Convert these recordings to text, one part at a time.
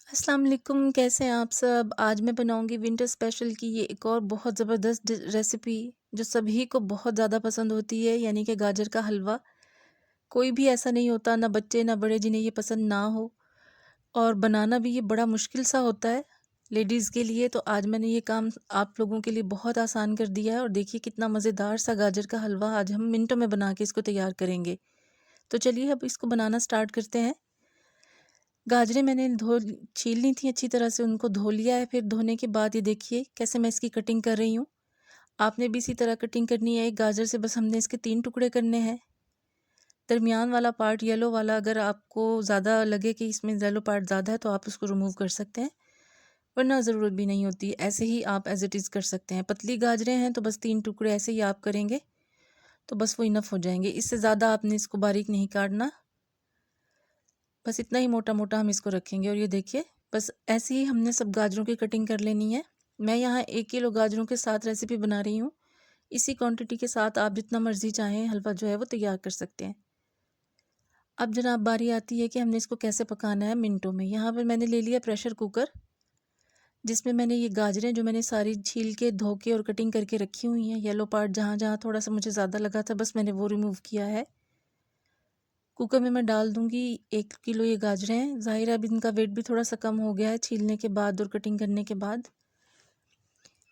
अस्सलाम वालेकुम, कैसे हैं आप सब। आज मैं बनाऊंगी विंटर स्पेशल की ये एक और बहुत ज़बरदस्त रेसिपी जो सभी को बहुत ज़्यादा पसंद होती है, यानी कि गाजर का हलवा। कोई भी ऐसा नहीं होता, ना बच्चे ना बड़े, जिन्हें ये पसंद ना हो। और बनाना भी ये बड़ा मुश्किल सा होता है लेडीज़ के लिए। तो आज मैंने ये काम आप लोगों के लिए बहुत आसान कर दिया है। और देखिए कितना मज़ेदार सा गाजर का हलवा आज हम मिनटों में बना के इसको तैयार करेंगे। तो चलिए अब इसको बनाना स्टार्ट करते हैं। गाजरें मैंने छील ली थी अच्छी तरह से, उनको धो लिया है। फिर धोने के बाद ये देखिए कैसे मैं इसकी कटिंग कर रही हूँ। आपने भी इसी तरह कटिंग करनी है। एक गाजर से बस हमने इसके 3 टुकड़े करने हैं। दरमियान वाला पार्ट येलो वाला, अगर आपको ज़्यादा लगे कि इसमें येलो पार्ट ज़्यादा है तो आप उसको रिमूव कर सकते हैं, वरना ज़रूरत भी नहीं होती। ऐसे ही आप एज इट इज़ कर सकते हैं। पतली गाजरें हैं तो बस 3 टुकड़े ऐसे ही आप करेंगे तो बस वो इनफ हो जाएंगे। इससे ज़्यादा आपने इसको बारीक नहीं काटना, बस इतना ही मोटा मोटा हम इसको रखेंगे। और ये देखिए बस ऐसे ही हमने सब गाजरों की कटिंग कर लेनी है। मैं यहाँ 1 किलो गाजरों के साथ रेसिपी बना रही हूँ। इसी क्वांटिटी के साथ आप जितना मर्ज़ी चाहें हलवा जो है वो तैयार कर सकते हैं। अब जनाब बारी आती है कि हमने इसको कैसे पकाना है मिनटों में। यहाँ पर मैंने ले लिया प्रेशर कुकर, जिसमें मैंने ये गाजरें जो मैंने सारी छील के धो के और कटिंग करके रखी हुई हैं, येलो पार्ट जहाँ जहाँ थोड़ा सा मुझे ज़्यादा लगा था बस मैंने वो रिमूव किया है। कुकर में मैं डाल दूंगी 1 किलो ये गाजरें हैं। ज़ाहिर है अब इनका वेट भी थोड़ा सा कम हो गया है छीलने के बाद और कटिंग करने के बाद।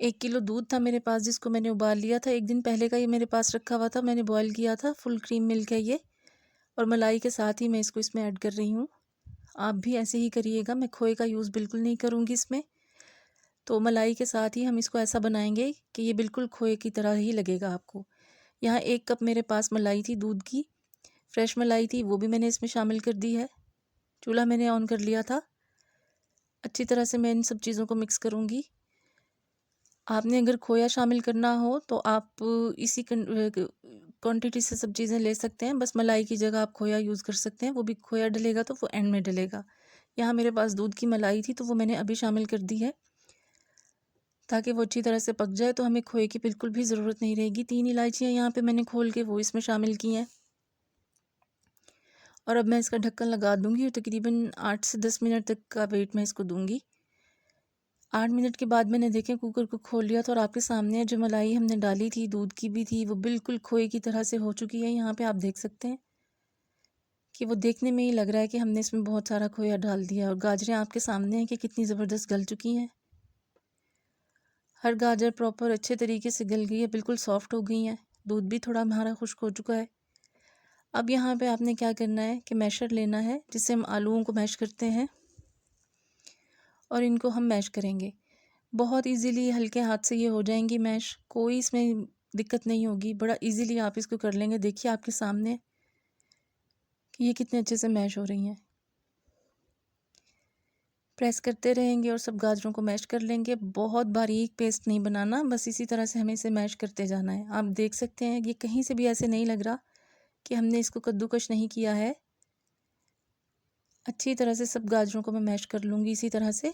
1 किलो दूध था मेरे पास, जिसको मैंने उबाल लिया था। एक दिन पहले का ये मेरे पास रखा हुआ था, मैंने बॉयल किया था। फुल क्रीम मिल्क है ये, और मलाई के साथ ही मैं इसको इसमें ऐड कर रही हूँ। आप भी ऐसे ही करिएगा, मैं खोए का यूज़ बिल्कुल नहीं करूँगी इसमें। तो मलाई के साथ ही हम इसको ऐसा बनाएंगे कि ये बिल्कुल खोए की तरह ही लगेगा आपको। यहाँ 1 कप मेरे पास मलाई थी दूध की, फ्रेश मलाई थी, वो भी मैंने इसमें शामिल कर दी है। चूल्हा मैंने ऑन कर लिया था। अच्छी तरह से मैं इन सब चीज़ों को मिक्स करूँगी। आपने अगर खोया शामिल करना हो तो आप इसी क्वांटिटी से सब चीज़ें ले सकते हैं। बस मलाई की जगह आप खोया यूज़ कर सकते हैं। वो भी खोया डलेगा तो वो एंड में डलेगा। यहाँ मेरे पास दूध की मलाई थी तो वो मैंने अभी शामिल कर दी है, ताकि वो अच्छी तरह से पक जाए। तो हमें खोए की बिल्कुल भी ज़रूरत नहीं रहेगी। 3 इलायचियाँ यहाँ पे मैंने खोल के वो इसमें शामिल की हैं। और अब मैं इसका ढक्कन लगा दूँगी और तकरीबन 8 से 10 मिनट तक का वेट मैं इसको दूँगी। 8 मिनट के बाद मैंने देखें कुकर को खोल लिया था और आपके सामने जो मलाई हमने डाली थी, दूध की भी थी, वो बिल्कुल खोए की तरह से हो चुकी है। यहाँ पे आप देख सकते हैं कि वो देखने में ही लग रहा है कि हमने इसमें बहुत सारा खोया डाल दिया। और गाजरें आपके सामने हैं कि कितनी ज़बरदस्त गल चुकी हैं। हर गाजर प्रॉपर अच्छे तरीके से गल गई है, बिल्कुल सॉफ्ट हो गई हैं। दूध भी थोड़ा हमारा खुश्क हो चुका है। अब यहाँ पे आपने क्या करना है कि मैशर लेना है, जिससे हम आलूओं को मैश करते हैं, और इनको हम मैश करेंगे। बहुत इजीली हल्के हाथ से ये हो जाएंगी मैश, कोई इसमें दिक्कत नहीं होगी। बड़ा इजीली आप इसको कर लेंगे। देखिए आपके सामने कि ये कितने अच्छे से मैश हो रही हैं। प्रेस करते रहेंगे और सब गाजरों को मैश कर लेंगे। बहुत बारीक पेस्ट नहीं बनाना, बस इसी तरह से हमें इसे मैश करते जाना है। आप देख सकते हैं ये कहीं से भी ऐसे नहीं लग रहा कि हमने इसको कद्दूकश नहीं किया है। अच्छी तरह से सब गाजरों को मैं मैश कर लूँगी। इसी तरह से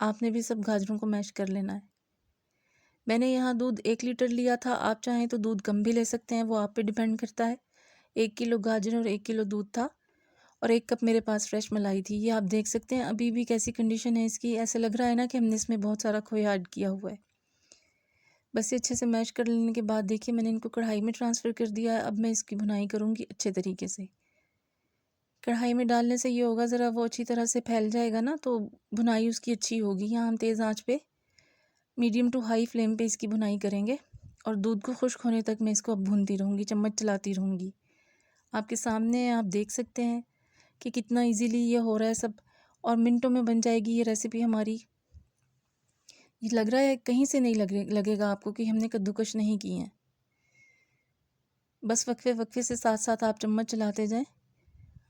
आपने भी सब गाजरों को मैश कर लेना है। मैंने यहाँ दूध 1 लीटर लिया था, आप चाहें तो दूध कम भी ले सकते हैं, वो आप पे डिपेंड करता है। 1 किलो गाजर और 1 किलो दूध था, और 1 कप मेरे पास फ्रेश मलाई थी। ये आप देख सकते हैं अभी भी कैसी कंडीशन है इसकी। ऐसे लग रहा है ना कि हमने इसमें बहुत सारा खोया ऐड किया हुआ है। बस ये अच्छे से मैश कर लेने के बाद देखिए मैंने इनको कढ़ाई में ट्रांसफ़र कर दिया है। अब मैं इसकी भुनाई करूँगी अच्छे तरीके से। कढ़ाई में डालने से ये होगा, ज़रा वो अच्छी तरह से फैल जाएगा ना, तो भुनाई उसकी अच्छी होगी। यहाँ हम तेज़ आंच पे मीडियम टू हाई फ्लेम पे इसकी भुनाई करेंगे, और दूध को खुश्क होने तक मैं इसको अब भूनती रहूँगी, चम्मच चलाती रहूँगी। आपके सामने आप देख सकते हैं कि कितना इजीली ये हो रहा है सब, और मिनटों में बन जाएगी ये रेसिपी हमारी। ये लग रहा है कहीं से नहीं लगेगा आपको कि हमने कद्दूकश नहीं की है। बस वक्फे वक्फे से साथ साथ आप चम्मच चलाते जाएं।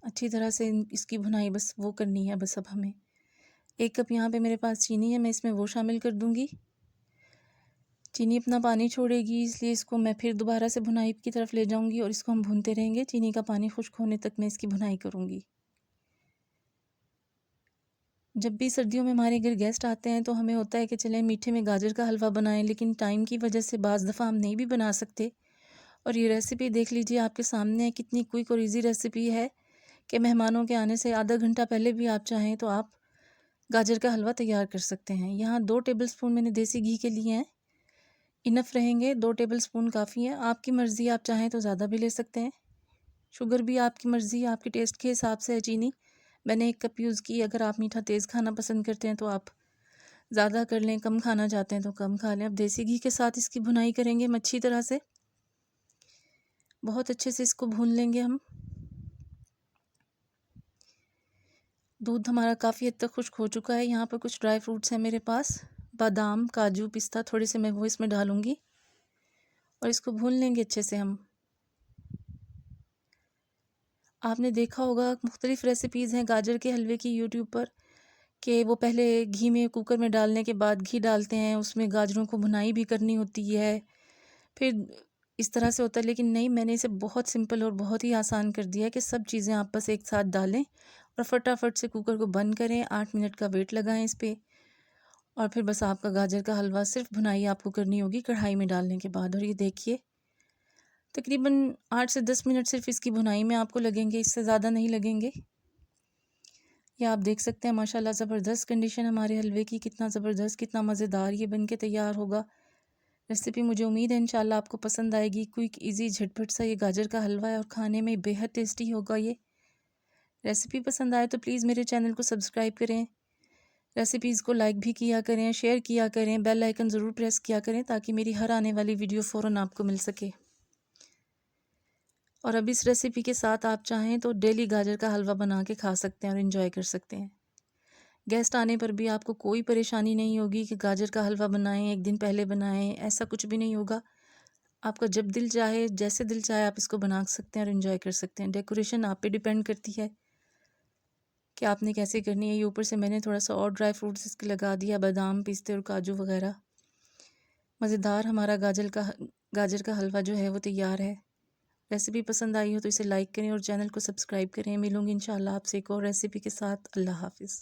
अच्छी तरह से इसकी भुनाई बस वो करनी है। बस अब हमें 1 कप यहाँ पे मेरे पास चीनी है, मैं इसमें वो शामिल कर दूँगी। चीनी अपना पानी छोड़ेगी, इसलिए इसको मैं फिर दोबारा से भुनाई की तरफ ले जाऊँगी और इसको हम भूनते रहेंगे। चीनी का पानी खुश्क होने तक मैं इसकी भुनाई करूँगी। जब भी सर्दियों में हमारे घर गेस्ट आते हैं तो हमें होता है कि चलें मीठे में गाजर का हलवा बनाएं, लेकिन टाइम की वजह से बाज़ दफ़ा हम नहीं भी बना सकते। और ये रेसिपी देख लीजिए आपके सामने है, कितनी क्विक और इजी रेसिपी है कि मेहमानों के आने से आधा घंटा पहले भी आप चाहें तो आप गाजर का हलवा तैयार कर सकते हैं। यहाँ 2 टेबलस्पून मैंने देसी घी के लिए हैं, इनफ रहेंगे, 2 टेबलस्पून काफ़ी हैं। आपकी मर्ज़ी, आप चाहें तो ज़्यादा भी ले सकते हैं। शुगर भी आपकी मर्ज़ी, आपके टेस्ट के हिसाब से है चीनी। मैंने 1 कप यूज़ की। अगर आप मीठा तेज़ खाना पसंद करते हैं तो आप ज़्यादा कर लें, कम खाना चाहते हैं तो कम खा लें। अब देसी घी के साथ इसकी भुनाई करेंगे हम अच्छी तरह से, बहुत अच्छे से इसको भून लेंगे हम। दूध हमारा काफ़ी हद तक खुश्क हो चुका है। यहाँ पर कुछ ड्राई फ्रूट्स हैं मेरे पास, बादाम, काजू, पिस्ता, थोड़े से मैं वो इसमें डालूँगी और इसको भून लेंगे अच्छे से हम। आपने देखा होगा मुख्तलिफ़ रेसिपीज़ हैं गाजर के हलवे की यूट्यूब पर, कि वो पहले घी में, कुकर में डालने के बाद घी डालते हैं, उसमें गाजरों को भुनाई भी करनी होती है, फिर इस तरह से होता है। लेकिन नहीं, मैंने इसे बहुत सिंपल और बहुत ही आसान कर दिया है कि सब चीज़ें आप बस एक साथ डालें और फटाफट से कुकर को बंद करें, 8 मिनट का वेट लगाएं इस पे, और फिर बस आपका गाजर का हलवा सिर्फ भुनाई आपको करनी होगी कढ़ाई में डालने के बाद। और ये देखिए, तकरीबन 8 से 10 मिनट सिर्फ इसकी भुनाई में आपको लगेंगे, इससे ज़्यादा नहीं लगेंगे। ये आप देख सकते हैं माशाल्लाह ज़बरदस्त कंडीशन हमारे हलवे की, कितना ज़बरदस्त, कितना मज़ेदार ये बन के तैयार होगा। रेसिपी मुझे उम्मीद है इंशाल्लाह आपको पसंद आएगी। क्विक, इजी, झटपट सा ये गाजर का हलवा है और खाने में बेहद टेस्टी होगा ये। रेसिपी पसंद आए तो प्लीज़ मेरे चैनल को सब्सक्राइब करें, रेसिपीज़ को लाइक भी किया करें, शेयर किया करें, बेल आइकन ज़रूर प्रेस किया करें ताकि मेरी हर आने वाली वीडियो फ़ौरन आपको मिल सके। और अब इस रेसिपी के साथ आप चाहें तो डेली गाजर का हलवा बना के खा सकते हैं और इन्जॉय कर सकते हैं। गेस्ट आने पर भी आपको कोई परेशानी नहीं होगी कि गाजर का हलवा बनाएं, एक दिन पहले बनाएं, ऐसा कुछ भी नहीं होगा। आपका जब दिल चाहे, जैसे दिल चाहे, आप इसको बना सकते हैं और इन्जॉय कर सकते हैं। डेकोरेशन आप पे डिपेंड करती है कि आपने कैसे करनी है। ये ऊपर से मैंने थोड़ा सा और ड्राई फ्रूट्स इसके लगा दिया, बादाम, पिस्ते और काजू वगैरह। मज़ेदार हमारा गाजर का हलवा जो है वो तैयार है। रेसिपी पसंद आई हो तो इसे लाइक करें और चैनल को सब्सक्राइब करें। मिलूँगी इंशाल्लाह आपसे एक और रेसिपी के साथ। अल्लाह हाफ़िज़।